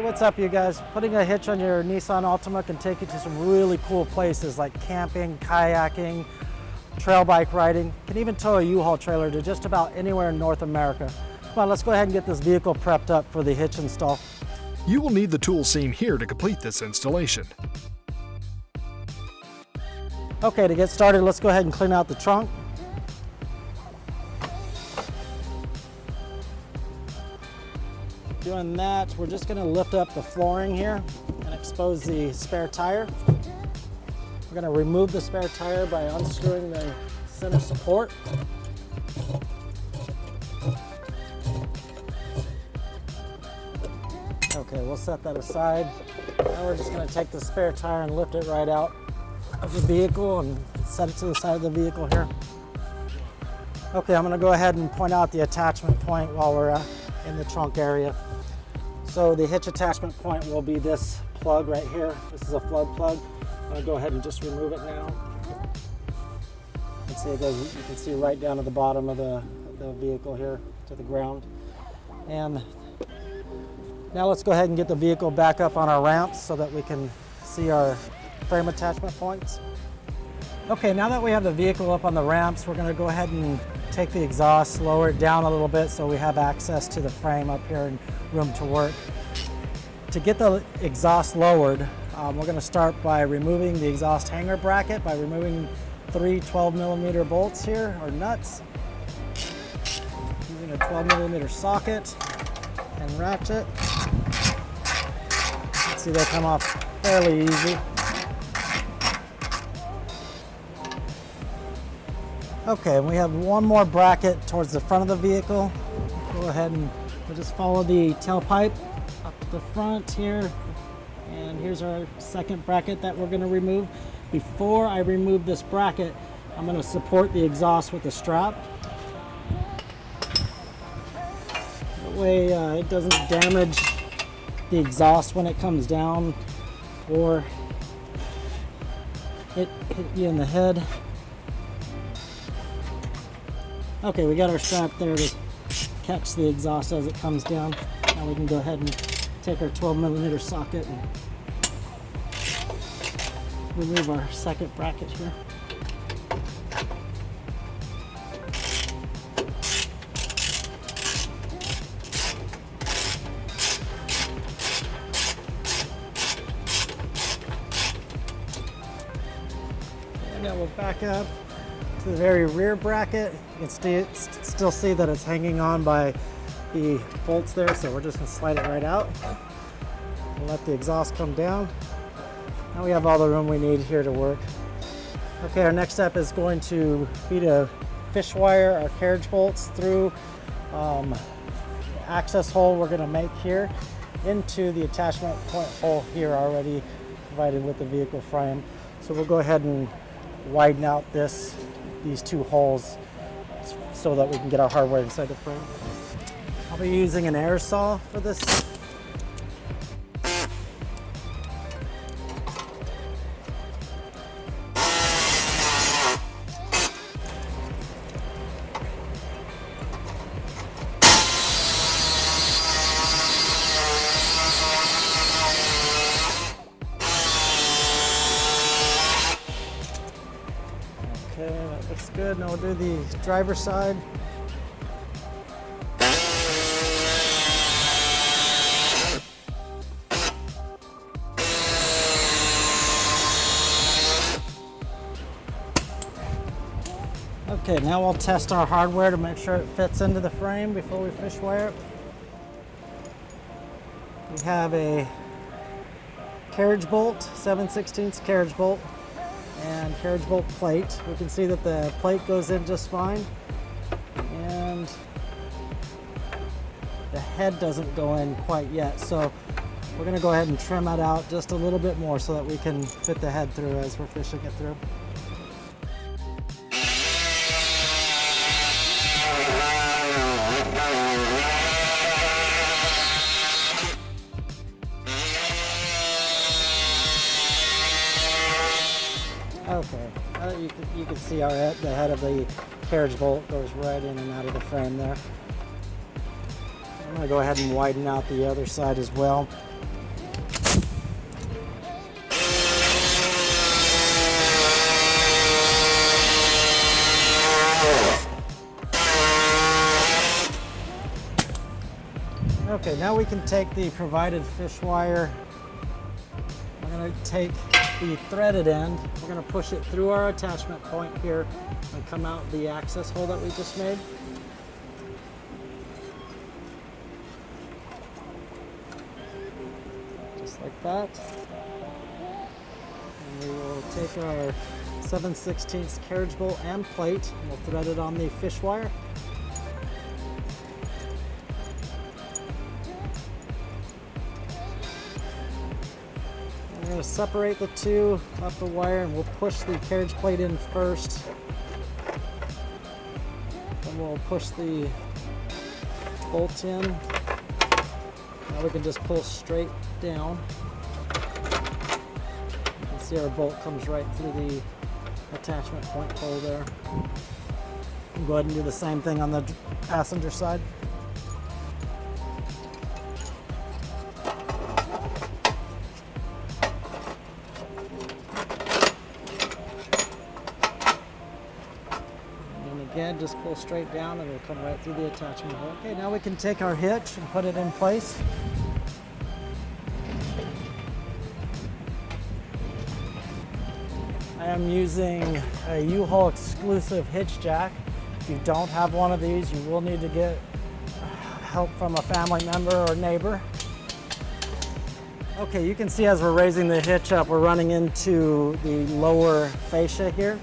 What's up, you guys? Putting a hitch on your Nissan Altima can take you to some really cool places like camping, kayaking, trail bike riding. Can even tow a U-Haul trailer to just about anywhere in North America. Come on, let's go ahead and get this vehicle prepped up for the hitch install. You will need the tools seen here to complete this installation. Okay, to get started, let's go ahead and clean out the trunk. Doing that, we're just going to lift up the flooring here and expose the spare tire. We're going to remove the spare tire by unscrewing the center support. Okay, we'll set that aside. Now we're just going to take the spare tire and lift it right out of the vehicle and set it to the side of the vehicle here. Okay, I'm going to go ahead and point out the attachment point while we're in the trunk area. So the hitch attachment point will be this plug right here. This is a flood plug. I'm going to go ahead and just remove it now. You can see it goes, you can see right down to the bottom of the vehicle here to the ground. And now let's go ahead and get the vehicle back up on our ramps so that we can see our frame attachment points. Okay, now that we have the vehicle up on the ramps, we're going to go ahead and take the exhaust, lower it down a little bit so we have access to the frame up here and room to work. To get the exhaust lowered, we're going to start by removing the exhaust hanger bracket by removing 3 12mm bolts here, or nuts, using a 12mm socket and ratchet. You can see they come off fairly easy. Okay, we have one more bracket towards the front of the vehicle. Go ahead and we'll just follow the tailpipe up to the front here. And here's our second bracket that we're going to remove. Before I remove this bracket, I'm going to support the exhaust with a strap. That way it doesn't damage the exhaust when it comes down or hit you in the head. Okay, we got our strap there to catch the exhaust as it comes down. Now we can go ahead and take our 12mm socket and remove our second bracket here. And now we'll back up to the very rear bracket. You can still see that it's hanging on by the bolts there, so we're just going to slide it right out and let the exhaust come down. Now we have all the room we need here to work. Okay, our next step is going to be to fish wire our carriage bolts through the access hole we're going to make here into the attachment point hole here already provided with the vehicle frame. So we'll go ahead and widen out these two holes so that we can get our hardware inside the frame. I'll be using an air saw for this. Okay, that looks good. Now we'll do the driver's side. Okay, now we'll test our hardware to make sure it fits into the frame before we fish wire it. We have a carriage bolt, 7/16 carriage bolt, and carriage bolt plate. We can see that the plate goes in just fine, and the head doesn't go in quite yet. So we're going to go ahead and trim that out just a little bit more so that we can fit the head through as we're fishing it through. Okay, you can see the head of the carriage bolt goes right in and out of the frame there. I'm going to go ahead and widen out the other side as well. Okay, now we can take the provided fish wire. We're going to take the threaded end. We're going to push it through our attachment point here and come out the access hole that we just made. Just like that. And we will take our 7/16 carriage bolt and plate and we'll thread it on the fish wire. We're going to separate the two off the wire and we'll push the carriage plate in first. Then we'll push the bolt in. Now we can just pull straight down. You can see our bolt comes right through the attachment point hole there. We'll go ahead and do the same thing on the passenger side. Again, just pull straight down and it'll come right through the attachment hole. Okay, now we can take our hitch and put it in place. I am using a U-Haul exclusive hitch jack. If you don't have one of these, you will need to get help from a family member or neighbor. Okay, you can see as we're raising the hitch up, we're running into the lower fascia here.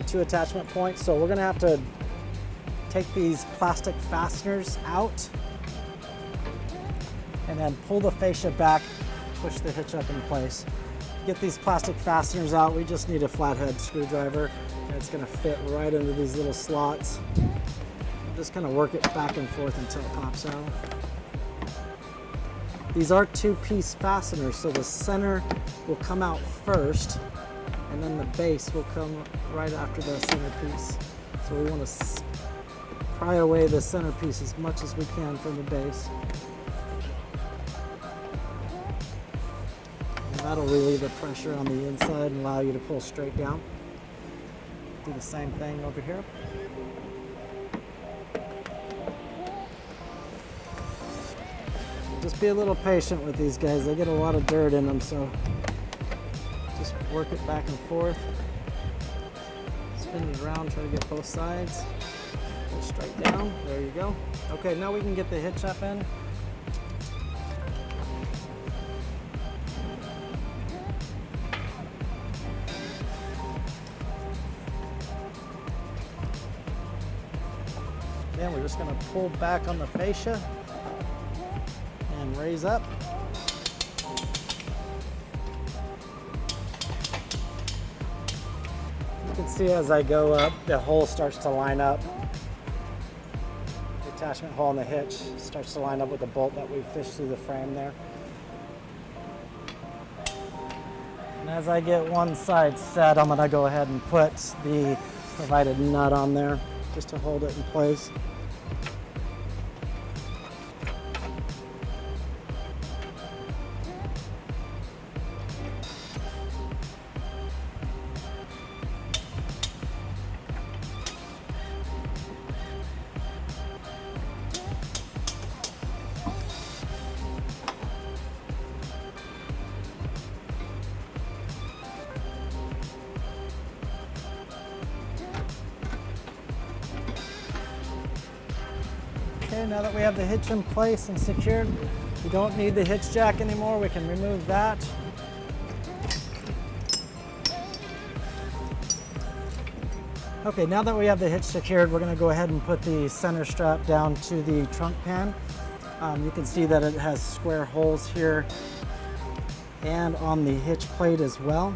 Two attachment points, so we're going to have to take these plastic fasteners out and then pull the fascia back, push the hitch up in place. Get these plastic fasteners out, we just need a flathead screwdriver and it's going to fit right into these little slots. I'm just going to work it back and forth until it pops out. These are two-piece fasteners, so the center will come out first and then the base will come right after the centerpiece. So we want to pry away the centerpiece as much as we can from the base. And that'll relieve the pressure on the inside and allow you to pull straight down. Do the same thing over here. Just be a little patient with these guys. They get a lot of dirt in them, so just work it back and forth. Spin it around, try to get both sides. Go straight down, there you go. Okay, now we can get the hitch up in. Then we're just gonna pull back on the fascia and raise up. You can see as I go up, the hole starts to line up. The attachment hole in the hitch starts to line up with the bolt that we fished through the frame there. And as I get one side set, I'm gonna go ahead and put the provided nut on there just to hold it in place. Okay, now that we have the hitch in place and secured, we don't need the hitch jack anymore. We can remove that. Okay, now that we have the hitch secured, we're going to go ahead and put the center strap down to the trunk pan. You can see that it has square holes here and on the hitch plate as well.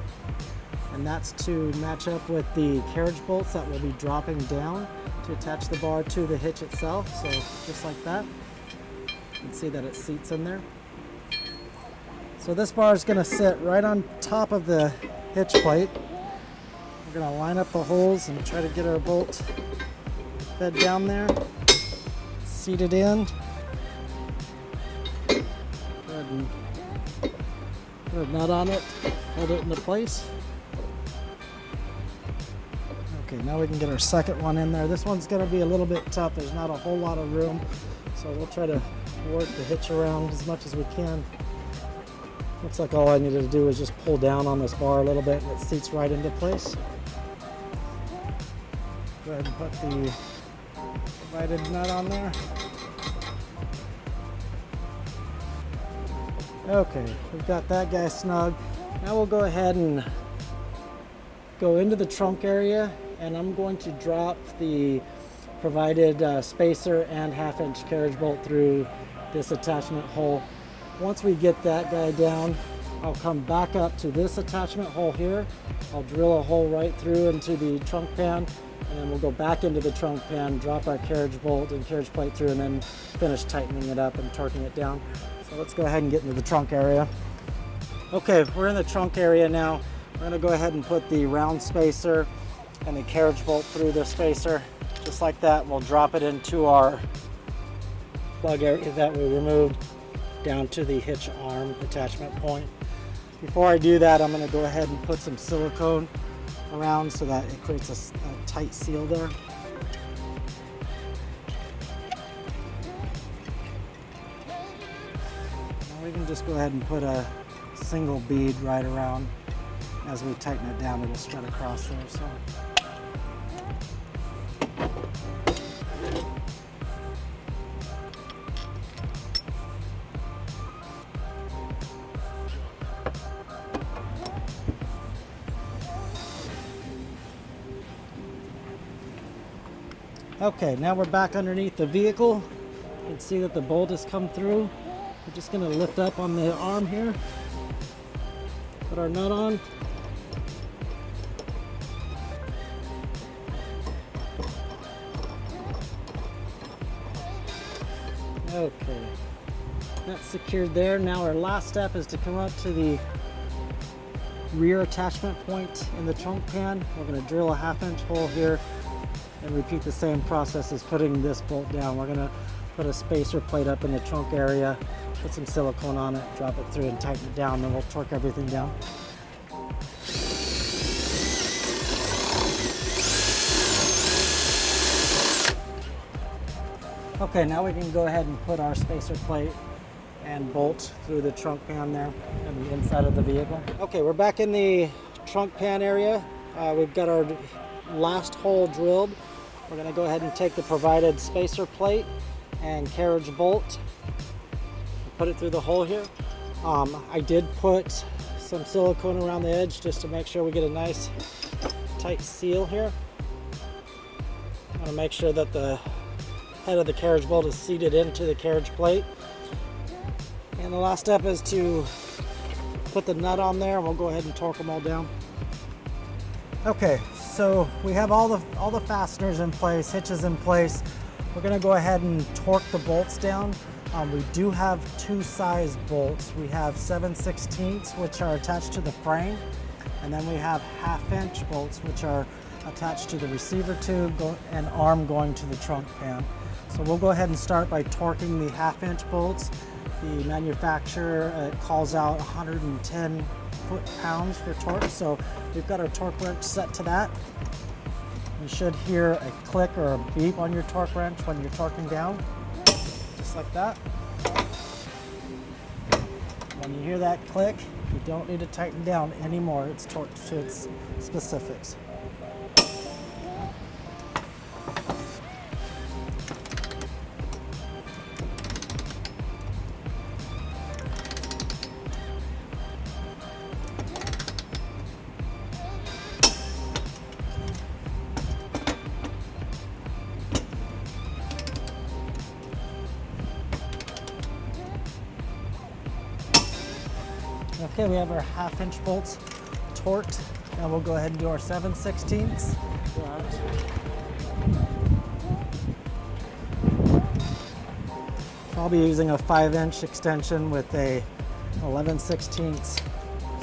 And that's to match up with the carriage bolts that will be dropping down to attach the bar to the hitch itself. So just like that, you can see that it seats in there. So this bar is going to sit right on top of the hitch plate. We're going to line up the holes and try to get our bolt fed down there, seat it in. Go ahead and put a nut on it, hold it into place. Okay, now we can get our second one in there. This one's going to be a little bit tough. There's not a whole lot of room, So we'll try to work the hitch around as much as we can. Looks like all I needed to do was just pull down on this bar a little bit and it seats right into place. Go ahead and put the provided nut on there. Okay, we've got that guy snug. Now we'll go ahead and go into the trunk area, and I'm going to drop the provided spacer and 1/2-inch carriage bolt through this attachment hole. Once we get that guy down, I'll come back up to this attachment hole here. I'll drill a hole right through into the trunk pan, and then we'll go back into the trunk pan, drop our carriage bolt and carriage plate through, and then finish tightening it up and torquing it down. So let's go ahead and get into the trunk area. Okay, we're in the trunk area now. We're gonna go ahead and put the round spacer and the carriage bolt through the spacer. Just like that, we'll drop it into our plug area that we removed down to the hitch arm attachment point. Before I do that, I'm gonna go ahead and put some silicone around so that it creates a tight seal there. Now we can just go ahead and put a single bead right around. As we tighten it down, it'll spread across there. So. Okay, now we're back underneath the vehicle. You can see that the bolt has come through. We're just going to lift up on the arm here, put our nut on. Okay, that's secured there. Now our last step is to come up to the rear attachment point in the trunk pan. We're going to drill a 1/2-inch hole here and repeat the same process as putting this bolt down. We're going to put a spacer plate up in the trunk area, put some silicone on it, drop it through and tighten it down, then we'll torque everything down. Okay, now we can go ahead and put our spacer plate and bolt through the trunk pan there and the inside of the vehicle. Okay, we're back in the trunk pan area. We've got our last hole drilled. We're going to go ahead and take the provided spacer plate and carriage bolt, put it through the hole here. I did put some silicone around the edge just to make sure we get a nice tight seal here. I want to make sure that the head of the carriage bolt is seated into the carriage plate. And the last step is to put the nut on there, and we'll go ahead and torque them all down. Okay, so we have all the fasteners in place, hitches in place. We're going to go ahead and torque the bolts down. We do have two size bolts. We have 7/16, which are attached to the frame, and then we have 1/2-inch bolts, which are attached to the receiver tube and arm going to the trunk pan. So we'll go ahead and start by torquing the 1/2-inch bolts. The manufacturer calls out 110 foot-pounds for torque, so we've got our torque wrench set to that. You should hear a click or a beep on your torque wrench when you're torquing down, just like that. When you hear that click, you don't need to tighten down anymore. It's torqued to its specifics. Okay, we have our 1/2-inch bolts torqued, and we'll go ahead and do our 7/16. I'll be using a 5-inch extension with a 11/16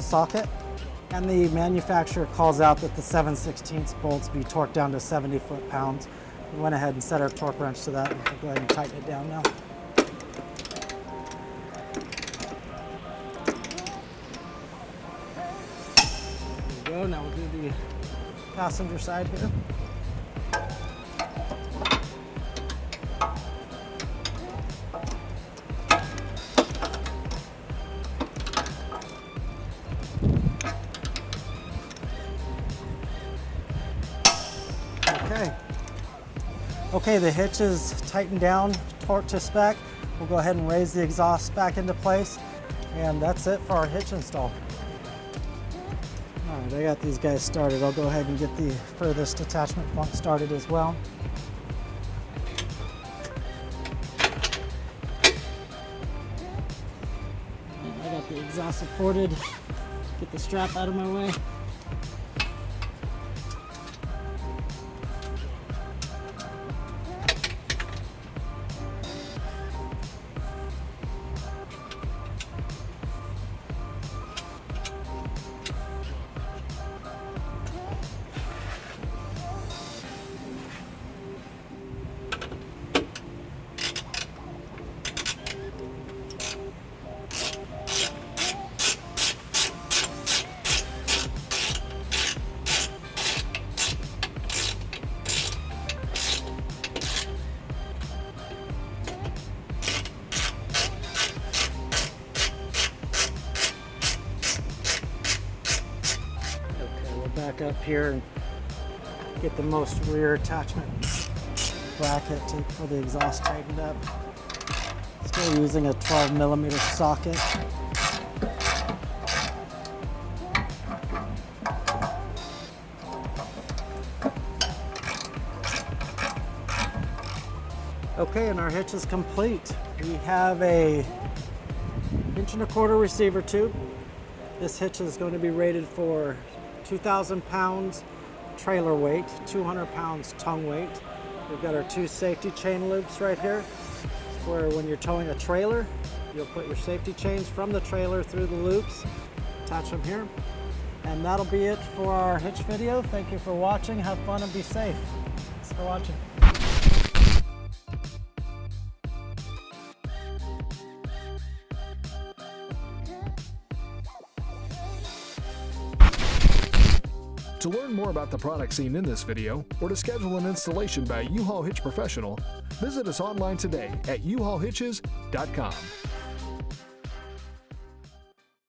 socket, and the manufacturer calls out that the 7/16 bolts be torqued down to 70 foot-pounds. We went ahead and set our torque wrench to that, and we'll go ahead and tighten it down now. Now we'll do the passenger side here. Okay, the hitch is tightened down, torqued to spec. We'll go ahead and raise the exhaust back into place, and that's it for our hitch install. All right, I got these guys started. I'll go ahead and get the furthest attachment point started as well. I got the exhaust supported. Get the strap out of my way. Back up here and get the most rear attachment bracket for the exhaust tightened up. Still using a 12mm socket. Okay, and our hitch is complete. We have a 1.25" receiver tube. This hitch is going to be rated for 2,000 pounds trailer weight, 200 pounds tongue weight. We've got our 2 safety chain loops right here, where when you're towing a trailer, you'll put your safety chains from the trailer through the loops, attach them here. And that'll be it for our hitch video. Thank you for watching. Have fun and be safe. Thanks for watching. To learn more about the products seen in this video, or to schedule an installation by U-Haul Hitch Professional, visit us online today at uhaulhitches.com.